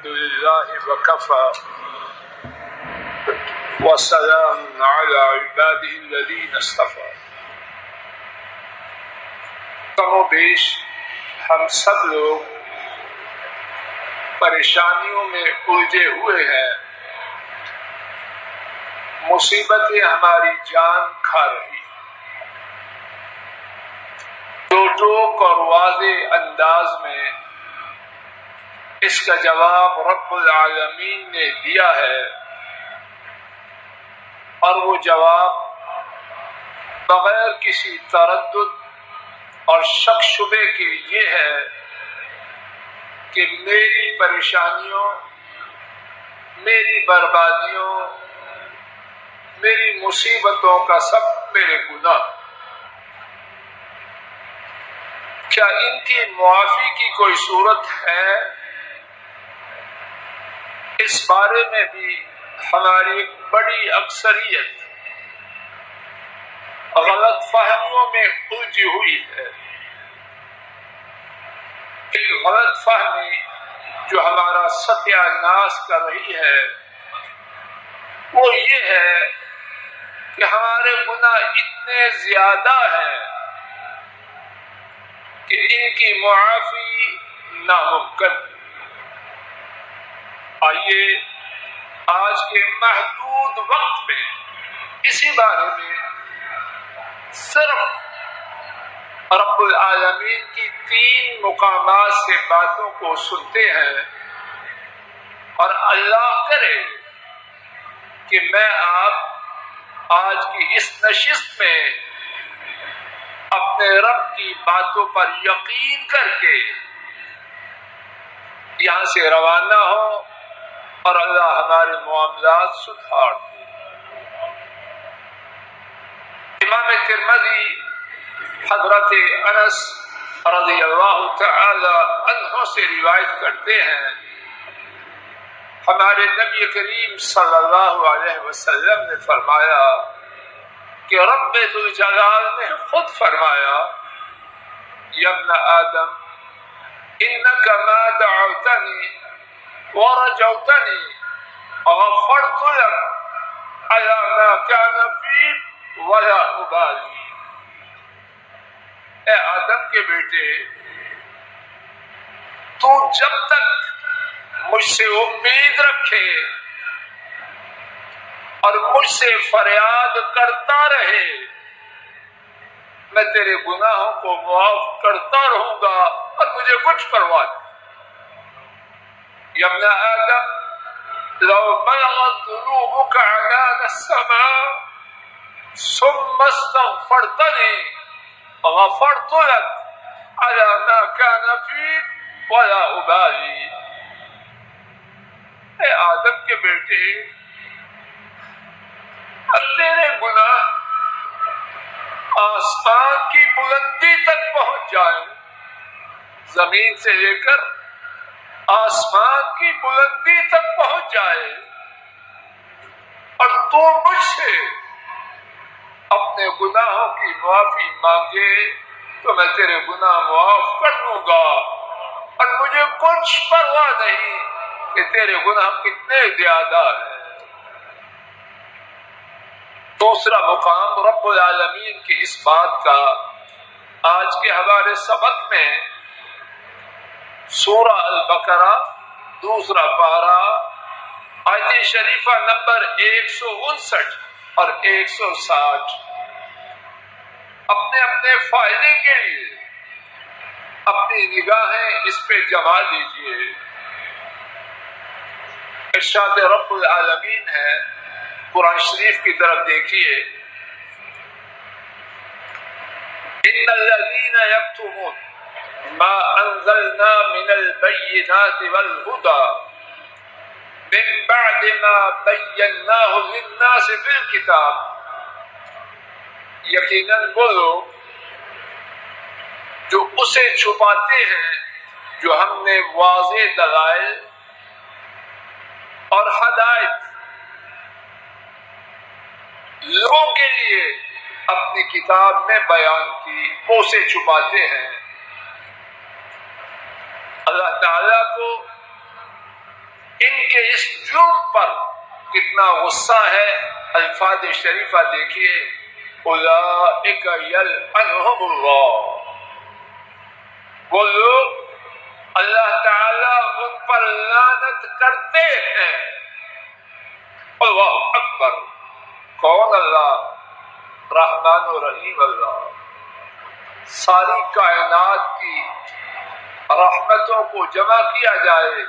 الحمد لله وكفى وسلام على عباده الذين اصطفى. کم و بیش ہم سب لوگ پریشانیوں میں الجھے ہوئے ہیں. مصیبتیں ہماری جان کھا رہی. ٹوک اور واضح انداز میں اس کا جواب رب العالمین نے دیا ہے، اور وہ جواب بغیر کسی تردد اور شک شبے کے یہ ہے کہ میری پریشانیوں، میری بربادیوں، میری مصیبتوں کا سب میرے گناہ. کیا ان کی معافی کی کوئی صورت ہے؟ اس بارے میں بھی ہماری بڑی اکثریت غلط فہمیوں میں الجھی ہوئی ہے. ایک غلط فہمی جو ہمارا ستیہ ناش کر رہی ہے وہ یہ ہے کہ ہمارے گناہ اتنے زیادہ ہیں کہ ان کی معافی ناممکن. آئیے آج کے محدود وقت میں اسی بارے میں صرف رب العالمین کی 3 مقامات سے باتوں کو سنتے ہیں، اور اللہ کرے کہ میں آپ آج کی اس نشست میں اپنے رب کی باتوں پر یقین کر کے یہاں سے روانہ ہو اور اللہ ہمارے معاملات سدھار دے. امام ترمذی حضرت انس رضی اللہ تعالی عنہ سے روایت کرتے ہیں، ہمارے نبی کریم صلی اللہ علیہ وسلم نے فرمایا کہ رب ذوالجلال نے خود فرمایا، یا ابن آدم انک ما دعوتنی ورجوتنی غفرت لک علی ما کان فیک ولا ابالی. اے آدم کے بیٹے، تو جب تک مجھ سے امید رکھے اور مجھ سے فریاد کرتا رہے، میں تیرے گناہوں کو معاف کرتا رہوں گا اور مجھے کچھ پرواہ نہیں. یا ابن آدم لو بلغت ذنوبك عنان السماء ثم استغفرتني غفرت لك على ما كان فيك ولا ابالي. اے آدم کے بیٹے، تیرے گناہ آسمان کی بلندی تک پہنچ جائیں، زمین سے لے کر آسمان کی بلندی تک پہنچ جائے، اور تو مجھ سے اپنے گناہوں کی معافی مانگے تو میں تیرے گناہ معاف کر دوں گا، اور مجھے کچھ پرواہ نہیں کہ تیرے گناہ کتنے زیادہ ہیں. دوسرا مقام رب العالمین کی اس بات کا آج کے ہمارے سبق میں سورہ البقرہ 2 پارہ آیت شریفہ نمبر 159 اور 160. اپنے اپنے فائدے کے لیے اپنی نگاہیں اس پہ جما دیجیے. ارشاد رب العالمین ہے، قرآن شریف کی طرف دیکھیے، ان الذین یکتمون ما انزلنا من البینات والہدی من بعد ما بیناہ للناس فی الکتاب. یقیناً وہ لوگ جو اسے چھپاتے ہیں جو ہم نے واضح دلائل اور ہدایت لوگوں کے لیے اپنی کتاب میں بیان کی، وہ اسے چھپاتے ہیں. اللہ تعالیٰ کو ان کے اس جرم پر کتنا غصہ ہے. الفاظ شریفہ دیکھیے، اولئک یلعنہم اللہ، وہ لوگ اللہ تعالی ان پر لعنت کرتے ہیں. اللہ اکبر. کون اللہ؟ رحمان و رحیم اللہ. ساری کائنات کی رحمتوں کو جمع کیا جائے،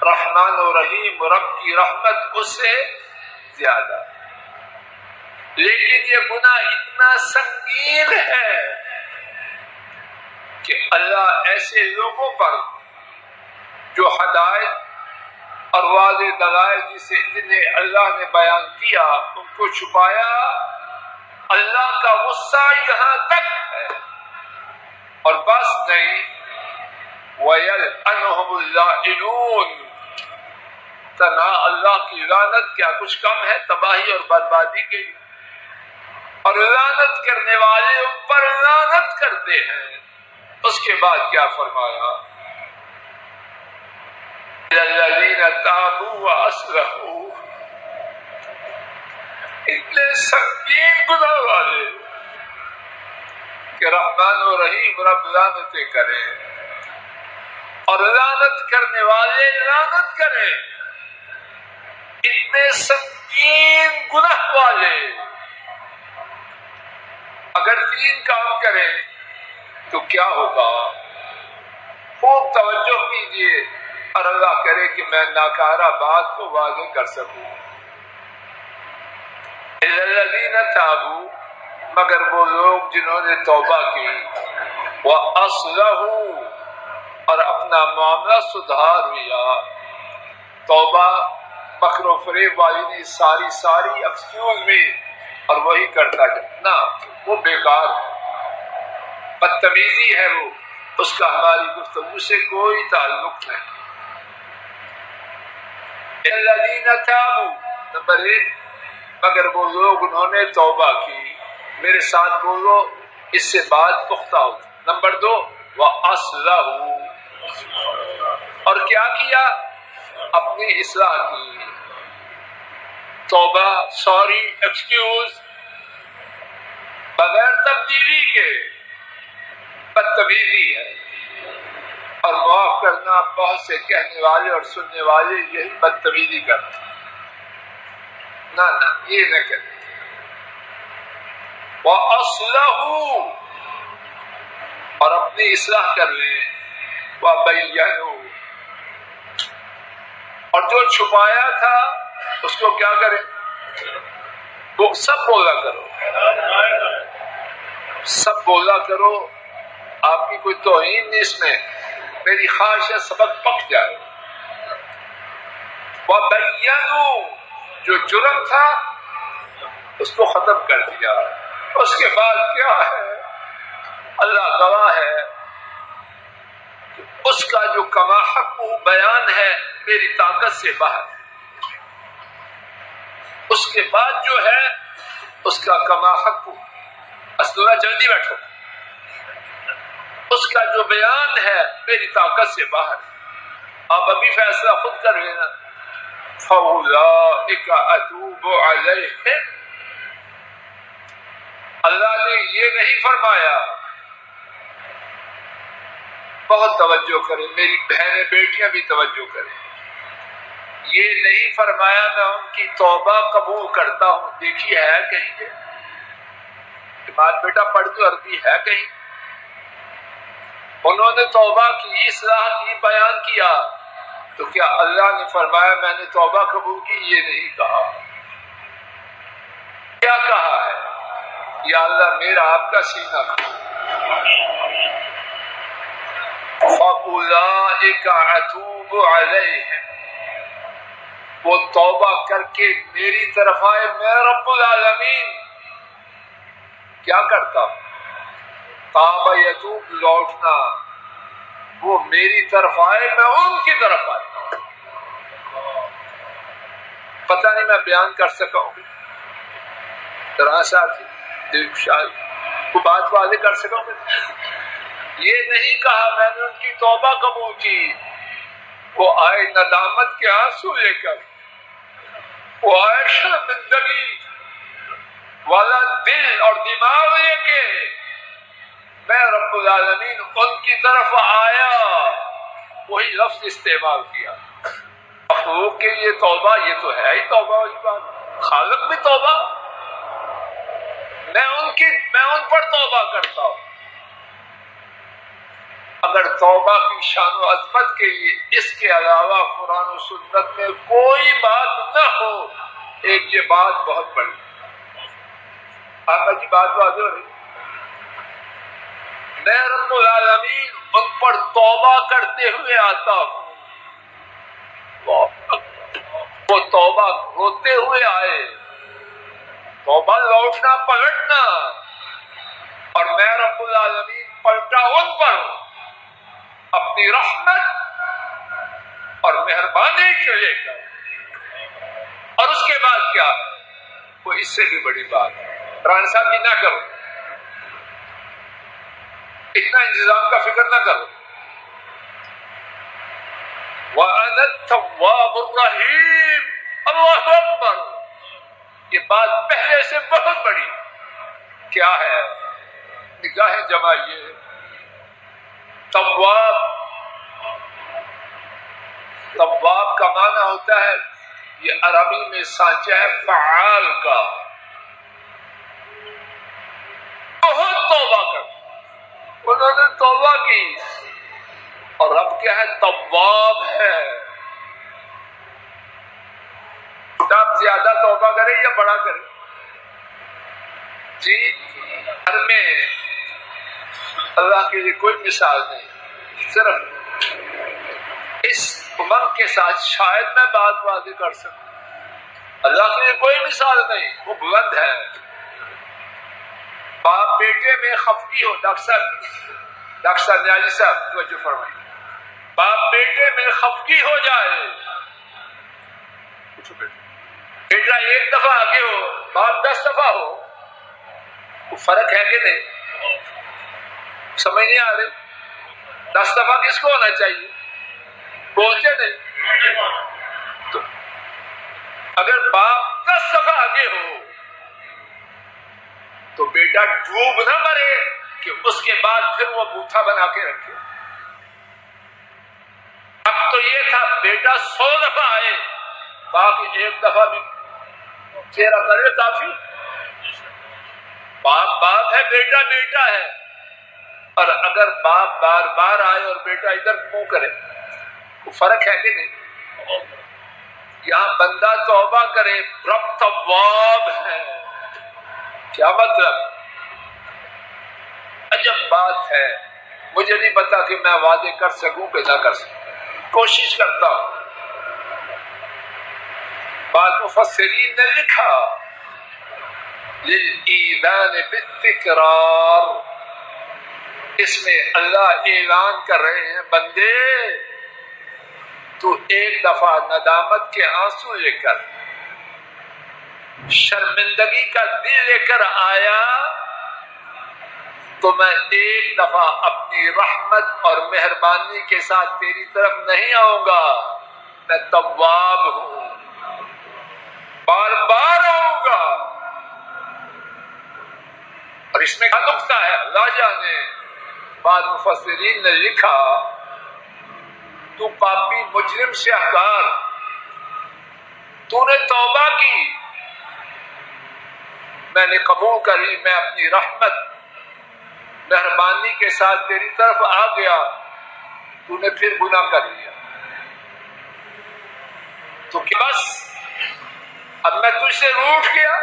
رحمان و رحیم رب کی رحمت اس سے زیادہ. لیکن یہ گناہ اتنا سنگین ہے کہ اللہ ایسے لوگوں پر جو ہدایت اور واضح دلائل جنہیں اللہ نے بیان کیا ان کو چھپایا. اللہ کا غصہ یہاں تک ہے. اور بس نہیں، وَيَلْعَنُهُمُ اللَّاعِنُونَ، تنہا اللہ کی لعنت کیا کچھ کم ہے تباہی اور بربادی کے لیے. اور لعنت کرنے والے ان پر لعنت کرتے ہیں. اس کے بعد کیا فرمایا؟ الذین تابوا واصلحوا. اتنے سنگین گناہ والے کہ رحمان و رحیم رب لعنتیں کریں اور لعنت کرنے والے لعنت کریں. اتنے سنگین گناہ والے اگر تین کام کریں تو کیا ہوگا؟ خوب توجہ کیجیے اور اللہ کرے کہ میں ناکارہ بات کو واضح کر سکوں. الذین تابوا، مگر وہ لوگ جنہوں نے توبہ کی، وَأَصْلَحُوا، اور اپنا معاملہ سدھار لیا. توبہ مکر و فریب والی نے ساری ایکسکیوز میں اور وہی کرتا جانا، وہ بیکار ہے، بدتمیزی ہے، وہ اس کا ہماری گفتگو سے کوئی تعلق نہیں. الذین تابوا، نمبر 1، مگر وہ لوگ انہوں نے توبہ کی. میرے ساتھ بولو، اس سے بات پختہ ہو. نمبر 2، وَأَصْلَحُوا، اور کیا کیا؟ اپنی اصلاح کی. توبہ، سوری، ایکسکیوز بغیر تبدیلی کے بدتمیزی ہے. اور معاف کرنا بہت سے کہنے والے اور سننے والے یہی بدتمیزی کرتے ہیں. نہ یہ نہ کریں. وَأَصْلَحُوا، اور اپنی اصلاح کر لیں. وَبَيَّنُوا، اور جو چھپایا تھا اس کو کیا کریں؟ وہ سب بولا کرو، سب بولا کرو. آپ کی کوئی توہین نہیں اس میں، میری خواہش ہے سبق پک جائے. وَبَيَّنُوا، جو جرم تھا اس کو ختم کر دیا. اس کے بعد کیا ہے؟ اللہ گواہ ہے کہ اس کا جو کما حق بیان ہے میری طاقت سے باہر. اس کے بعد جو ہے اس کا کما حق، اسدورہ جلدی بیٹھو، اس کا جو بیان ہے میری طاقت سے باہر. آپ ابھی فیصلہ خود کر لینا. فَأُولَئِكَ أَتُوبُ عَلَيْهِمْ، اللہ نے یہ نہیں فرمایا. بہت توجہ کریں میری بہنیں بیٹیاں بھی توجہ کریں. یہ نہیں فرمایا میں ان کی توبہ قبول کرتا ہوں. دیکھیے ہے کہیں بات بیٹا پڑھ دو، عربی ہے کہیں؟ انہوں نے توبہ کی، اصلاح کی، بیان کیا، تو کیا اللہ نے فرمایا میں نے توبہ قبول کی؟ یہ نہیں کہا. کیا کہا ہے؟ یا اللہ میرا آپ کا سینہ کھول. فَأُولَئِكَ أَتُوبُ عَلَيْهِمْ، وہ توبہ کر کے میری طرف آئے. میں رب العالمین کیا کرتا ہوں؟ تاب یتوب، لوٹنا. وہ میری طرف آئے، میں ان کی طرف آتا ہوں. پتہ نہیں میں بیان کر سکا ہوں ذرا ساتھ کو بات واضح کر سکا ہوں. یہ نہیں کہا میں نے ان کی توبہ قبول کی، وہ آئے ندامت کے آنسو لے کر، وہ آئے شرمندگی والا دل اور دماغ لے کے، میں رب العالمین ان کی طرف آیا، وہی لفظ استعمال کیا۔ مخلوق کے لیے توبہ، یہ تو ہے ہی توبہ والی بات، خالق بھی توبہ، میں ان پر توبہ کرتا ہوں۔ اگر توبہ کی شان و عظمت کے لیے اس کے علاوہ قرآن و سنت میں کوئی بات نہ ہو، ایک یہ بات بہت بڑی۔ آپ کی بات واضح ہو رہی، میں رب العالمین ان پر توبہ کرتے ہوئے آتا ہوں، وہ توبہ روتے ہوئے آئے، توبہ لوٹنا پلٹنا، اور میں رب العالمین پلٹا ان پر اپنی رحمت اور مہربانی سے لے کر۔ اور اس کے بعد کیا ہے؟ وہ اس سے بھی بڑی بات ہے، رانا صاحب جی نہ کرو، اتنا انتظام کا فکر نہ کرو، وَأَنَا التَّوَّابُ الرَّحِيمُ، اللہ اکبر، یہ بات پہلے سے بہت بڑی کیا ہے؟ نگاہیں جمائیے، تواب کا معنی ہوتا ہے، یہ عربی میں سانچہ ہے فعال کا، بہت توبہ کر، انہوں نے توبہ کی، اور رب کیا ہے؟ تواب ہے۔ آپ زیادہ توبہ کرے یا بڑا کرے؟ جی، گھر میں اللہ کے لیے کوئی مثال نہیں، صرف اس امنگ کے ساتھ شاید میں بات واضح کر سکوں، اللہ کے لیے کوئی مثال نہیں، وہ بلند ہے۔ باپ بیٹے میں خفگی ہو، ڈاکٹر صاحب نیازی صاحب توجہ فرمائیے، باپ بیٹے میں خفگی ہو جائے، بیٹا ایک دفعہ آگے ہو، باپ 10 دفعہ ہو، وہ فرق ہے کہ نہیں؟ سمجھ نہیں آ رہی؟ 10 دفعہ کس کو ہونا چاہیے؟ بولتے نہیں؟ تو اگر باپ 10 دفعہ آگے ہو تو بیٹا ڈوب نہ مرے کہ اس کے بعد پھر وہ بوتھا بنا کے رکھے۔ اب تو یہ تھا بیٹا 100 دفعہ آئے، باقی ایک دفعہ بھی چہرہ کرے کافی۔ باپ باپ ہے، بیٹا بیٹا ہے، اور اگر باپ بار بار آئے اور بیٹا ادھر منہ کرے، وہ فرق ہے کہ نہیں؟ یہاں بندہ توبہ کرے، رب تواب ہے، کیا مطلب؟ عجب بات ہے، مجھے نہیں پتا کہ میں وعدے کر سکوں کہ نہ کر سکوں، کوشش کرتا ہوں۔ بعض مفسرین نے لکھا للایذان بالتکرار، اس میں اللہ اعلان کر رہے ہیں بندے تو ایک دفعہ ندامت کے آنسو لے کر، شرمندگی کا دل لے کر آیا تو میں ایک دفعہ اپنی رحمت اور مہربانی کے ساتھ تیری طرف نہیں آؤں گا، میں تواب ہوں، بار بار آؤں گا۔ اور اس میں کیا نقطہ ہے اللہ جانے۔ بعض مفسرین نے لکھا تو پاپی مجرم سے ہکار، تو نے توبہ کی، میں نے قبول کری، میں اپنی رحمت مہربانی کے ساتھ تیری طرف آ گیا، تو نے پھر گناہ کر لیا، تو کیا بس اب میں تجھ سے روٹھ گیا،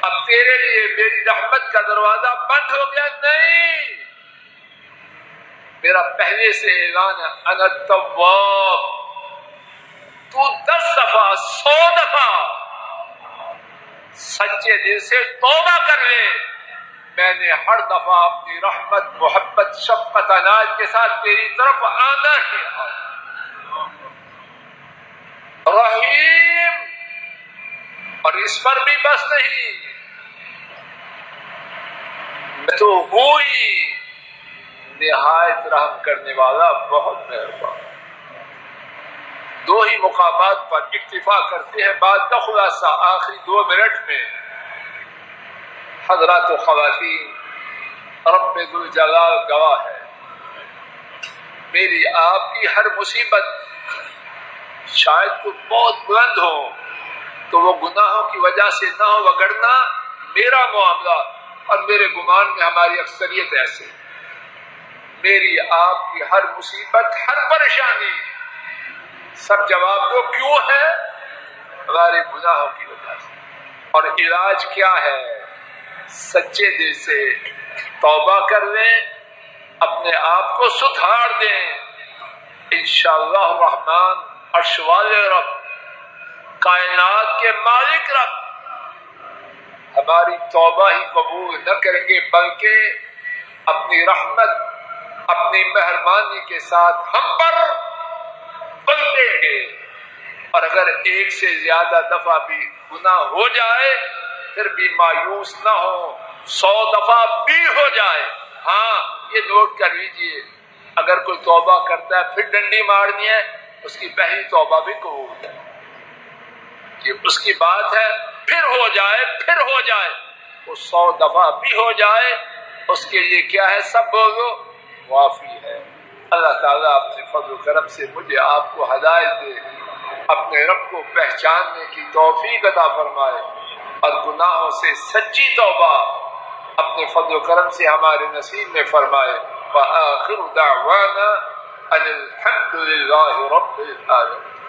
اب تیرے لیے میری رحمت کا دروازہ بند ہو گیا؟ نہیں، میرا پہلے سے اعلان ہے، انا التواب، تو 10 دفعہ 100 دفعہ سچے دل سے توبہ کر لے، میں نے ہر دفعہ اپنی رحمت، محبت، شفقت، عنایت کے ساتھ تیری طرف آنا ہے۔ رحیم، اور اس پر بھی بس نہیں، میں تو ہوں ہی نہایت رحم کرنے والا، بہت مہربان۔ دو ہی مقامات پر اکتفا کرتے ہیں، بات کا خلاصہ آخری 2 منٹ میں۔ حضرات و خواتین، رب ذوالجلال گواہ ہے، میری آپ کی ہر مصیبت شاید کوئی بہت بلند ہو تو وہ گناہوں کی وجہ سے نہ ہو، وگرنہ میرا معاملہ اور میرے گمان میں ہماری اکثریت ایسے، میری آپ کی ہر مصیبت، ہر پریشانی، سب جواب دو کیوں ہے؟ ہمارے گناہوں کی وجہ سے۔ اور علاج کیا ہے؟ سچے دل سے توبہ کر لیں، اپنے آپ کو سدھار دیں، انشاءاللہ الرحمن عرش والے رب، کائنات کے مالک رب ہماری توبہ ہی قبول نہ کریں گے، بلکہ اپنی رحمت، اپنی مہربانی کے ساتھ ہم پر پلٹیں گے۔ اور اگر ایک سے زیادہ دفعہ بھی گناہ ہو جائے پھر بھی مایوس نہ ہو، 100 دفعہ بھی ہو جائے۔ ہاں یہ نوٹ کر لیجئے، اگر کوئی توبہ کرتا ہے پھر ڈنڈی مارنی ہے، اس کی پہلی توبہ بھی قبول ہے، یہ اس کی بات ہے، پھر ہو جائے، پھر ہو جائے، وہ 100 دفعہ بھی ہو جائے، اس کے لیے کیا ہے؟ سب بولو معافی ہے۔ اللہ تعالیٰ اپنے فضل و کرم سے مجھے آپ کو ہدایت دے، اپنے رب کو پہچاننے کی توفیق عطا فرمائے، اور گناہوں سے سچی توبہ اپنے فضل و کرم سے ہمارے نصیب میں فرمائے۔ وآخر دعوانا ان الحمد للہ رب العالمین۔